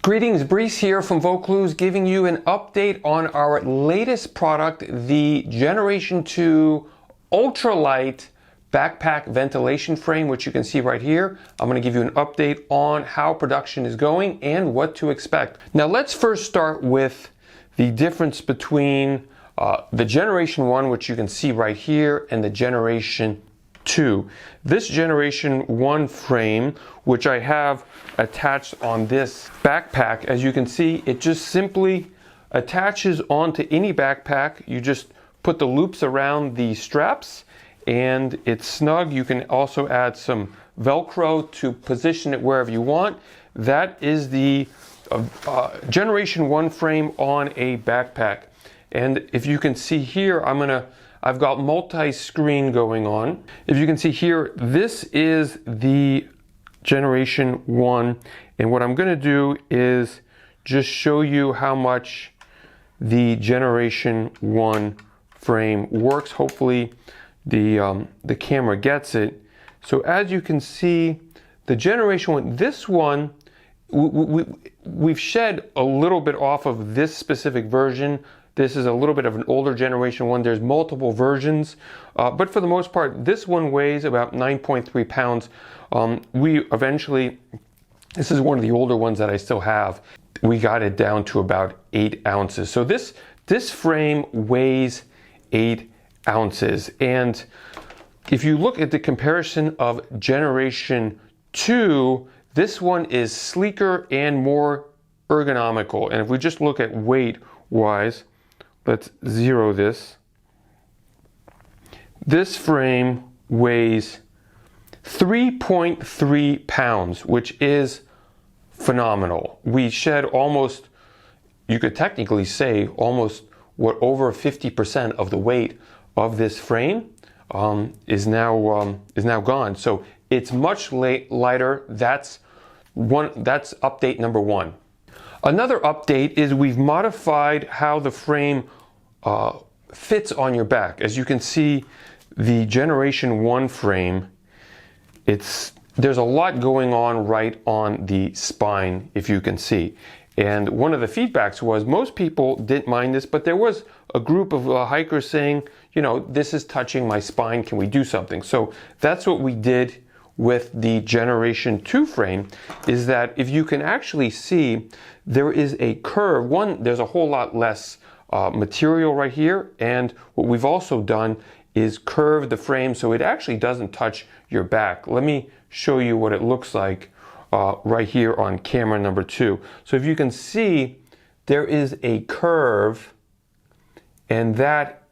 Greetings, Brice here from Vaucluse, giving you an update on our latest product, the Generation 2 Ultralight backpack ventilation frame, which you can see right here. I'm going to give you an update on how production is going and what to expect. Now let's first start with the difference between the Generation 1, which you can see right here, and the Generation 2. This Generation 1 frame, which I have attached on this backpack, as you can see, it just simply attaches onto any backpack. You just put the loops around the straps and it's snug. You can also add some Velcro to position it wherever you want. That is the Generation 1 frame on a backpack. And if you can see here, I've got multi-screen going on. If you can see here, this is the Generation 1. And what I'm gonna do is just show you how much the Generation 1 frame works. Hopefully the camera gets it. So as you can see, the Generation 1, this one, we've shed a little bit off of this specific version. This is a little bit of an older Generation 1. There's multiple versions, but for the most part, this one weighs about 9.3 pounds. This is one of the older ones that I still have. We got it down to about 8 ounces. So this frame weighs 8 ounces. And if you look at the comparison of Generation 2, this one is sleeker and more ergonomical. And if we just look at weight-wise, let's zero this. This frame weighs 3.3 pounds, which is phenomenal. We shed almost, you could technically say, almost over 50% of the weight of this frame is now gone. So it's much lighter. That's update number 1. Another update is we've modified how the frame fits on your back. As you can see, the Generation 1 frame, there's a lot going on right on the spine, if you can see. And one of the feedbacks was most people didn't mind this, but there was a group of hikers saying, you know, this is touching my spine, can we do something? So that's what we did with the Generation 2 frame, is that if you can actually see, there is a curve. There's a whole lot less material right here, and what we've also done is curve the frame so it actually doesn't touch your back. Let me show you what it looks like right here on camera number 2. So if you can see, there is a curve, and that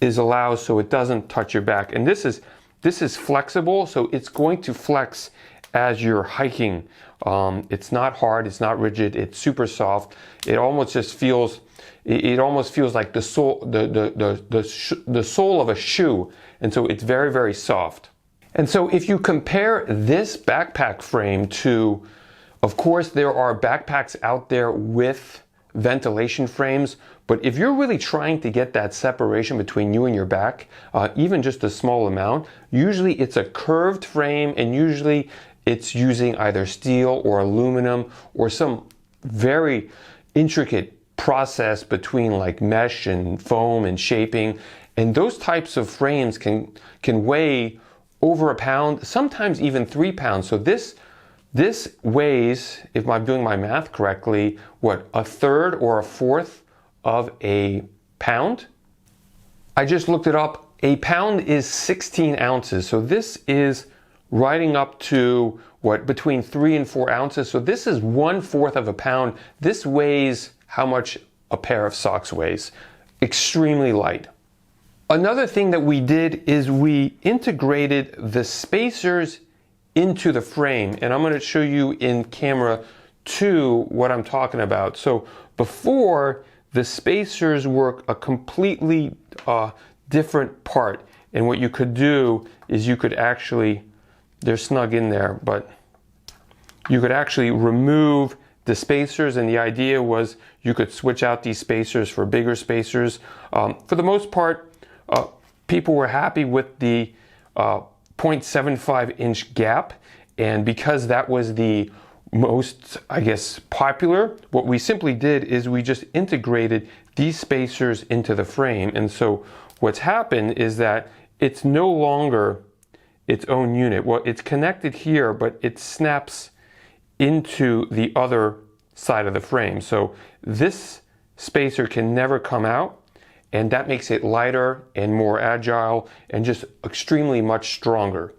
allows so it doesn't touch your back. And this is flexible, so it's going to flex as you're hiking. It's not hard, it's not rigid, it's super soft. It almost just feels, it almost feels like the sole of a shoe. And so it's very, very soft. And so if you compare this backpack frame to, of course, there are backpacks out there with ventilation frames, but if you're really trying to get that separation between you and your back, even just a small amount, usually it's a curved frame, and usually it's using either steel or aluminum or some very intricate process between like mesh and foam and shaping. And those types of frames can weigh over a pound, sometimes even 3 pounds. So this weighs, if I'm doing my math correctly, what, a third or a fourth of a pound? I just looked it up. A pound is 16 ounces. So this is riding up to what, between 3 and 4 ounces. So this is 1/4 of a pound. This weighs how much a pair of socks weighs. Extremely light. Another thing that we did is we integrated the spacers into the frame, and I'm going to show you in camera 2 what I'm talking about. So before, the spacers were a completely different part, and what you could do is you could actually, they're snug in there, but you could actually remove the spacers, and the idea was you could switch out these spacers for bigger spacers. For the most part, people were happy with the 0.75 inch gap, and because that was the most, I guess, popular. What we simply did is we just integrated these spacers into the frame. And so what's happened is that it's no longer its own unit. Well, it's connected here, but it snaps into the other side of the frame. So this spacer can never come out, and that makes it lighter and more agile and just extremely much stronger.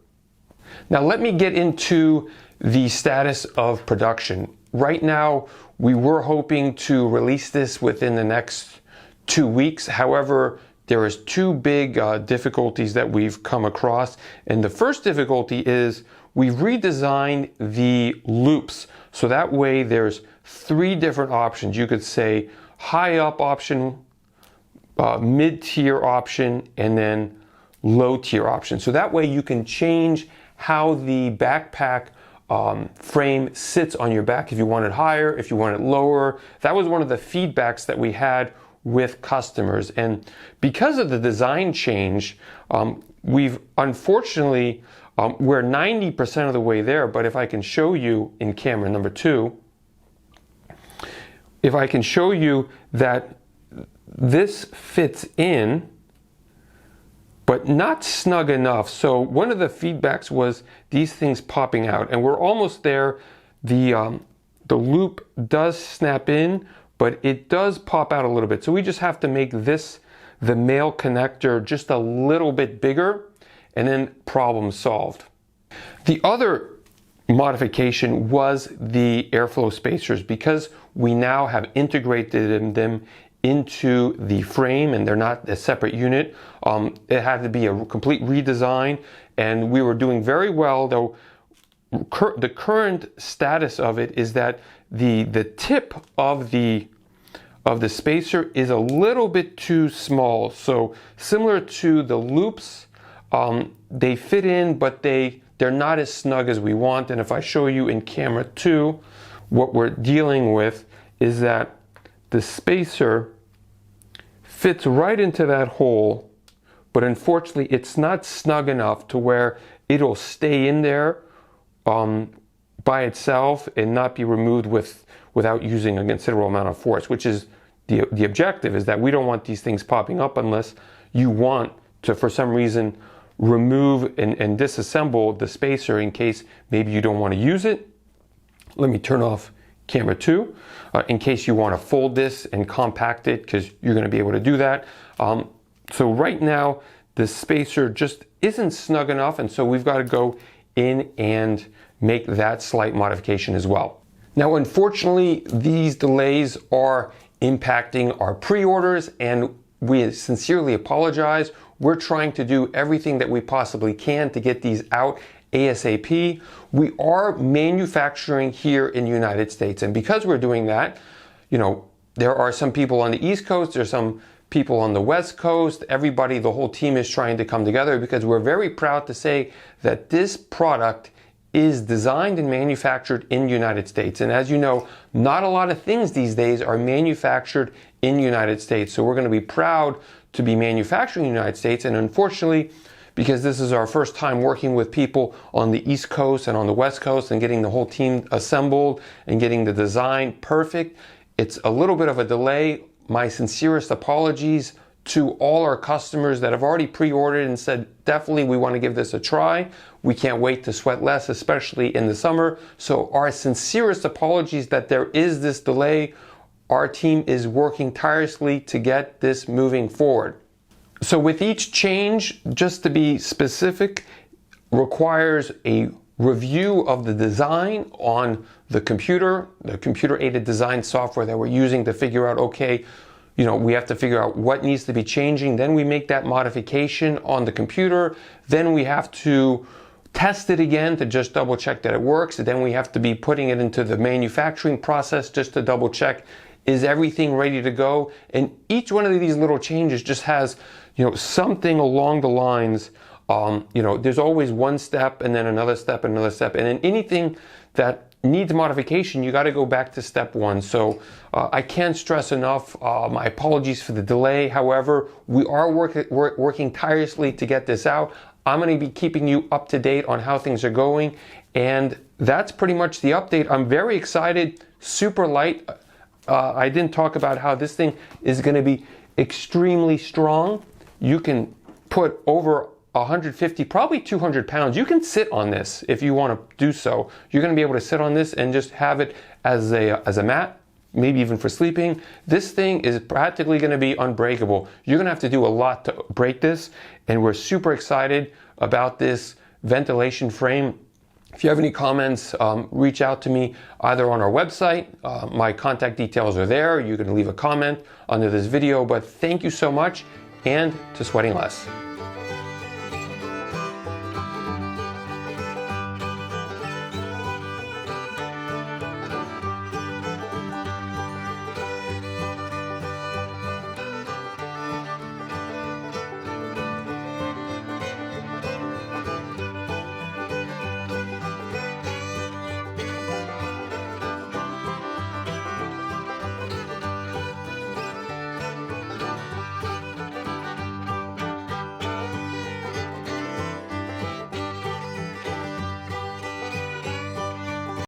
Now let me get into the status of production. Right now, we were hoping to release this within the next 2 weeks. However, there is two big difficulties that we've come across. And the first difficulty is we've redesigned the loops. So that way there's 3 different options. You could say high up option, mid-tier option, and then low tier option. So that way you can change how the backpack frame sits on your back, if you want it higher, if you want it lower. That was one of the feedbacks that we had with customers. And because of the design change, we've unfortunately, we're 90% of the way there. But if I can show you in camera number 2, if I can show you that this fits in, but not snug enough. So one of the feedbacks was these things popping out, and we're almost there. The loop does snap in, but it does pop out a little bit. So we just have to make this, the male connector, just a little bit bigger, and then problem solved. The other modification was the airflow spacers. Because we now have integrated them into the frame and they're not a separate unit, it had to be a complete redesign, and we were doing very well, though the current status of it is that the tip of the spacer is a little bit too small. So similar to the loops, they fit in, but they're not as snug as we want. And if I show you in camera 2, what we're dealing with is that the spacer fits right into that hole, but unfortunately it's not snug enough to where it'll stay in there by itself and not be removed without using a considerable amount of force, which is the objective, is that we don't want these things popping up unless you want to, for some reason, remove and disassemble the spacer in case maybe you don't want to use it. Let me turn off camera 2 in case you want to fold this and compact it, because you're going to be able to do that. So right now the spacer just isn't snug enough, and so we've got to go in and make that slight modification as well. Now unfortunately these delays are impacting our pre-orders, and we sincerely apologize. We're trying to do everything that we possibly can to get these out ASAP. We are manufacturing here in the United States, and because we're doing that, you know, there are some people on the East Coast, there's some people on the West Coast, everybody, the whole team is trying to come together, because we're very proud to say that this product is designed and manufactured in the United States. And as you know, not a lot of things these days are manufactured in the United States. So we're going to be proud to be manufacturing in the United States. And unfortunately, because this is our first time working with people on the East Coast and on the West Coast and getting the whole team assembled and getting the design perfect, it's a little bit of a delay. My sincerest apologies to all our customers that have already pre-ordered and said, definitely we want to give this a try. We can't wait to sweat less, especially in the summer. So our sincerest apologies that there is this delay. Our team is working tirelessly to get this moving forward. So with each change, just to be specific, requires a review of the design on the computer-aided design software that we're using to figure out, okay, you know, we have to figure out what needs to be changing. Then we make that modification on the computer. Then we have to test it again to just double check that it works. And then we have to be putting it into the manufacturing process just to double check, is everything ready to go? And each one of these little changes just has, you know, something along the lines, you know, there's always one step and then another step and another step. And then anything that needs modification, you got to go back to step 1. So I can't stress enough my apologies for the delay. However, we are working tirelessly to get this out. I'm going to be keeping you up to date on how things are going, And that's pretty much the update. I'm very excited, super light. I didn't talk about how this thing is going to be extremely strong. You can put over 150, probably 200 pounds. You can sit on this if you want to do so. You're going to be able to sit on this and just have it as a mat, maybe even for sleeping. This thing is practically going to be unbreakable. You're going to have to do a lot to break this, and we're super excited about this ventilation frame. If you have any comments, reach out to me either on our website. My contact details are there. You can leave a comment under this video, but thank you so much, and to sweating less.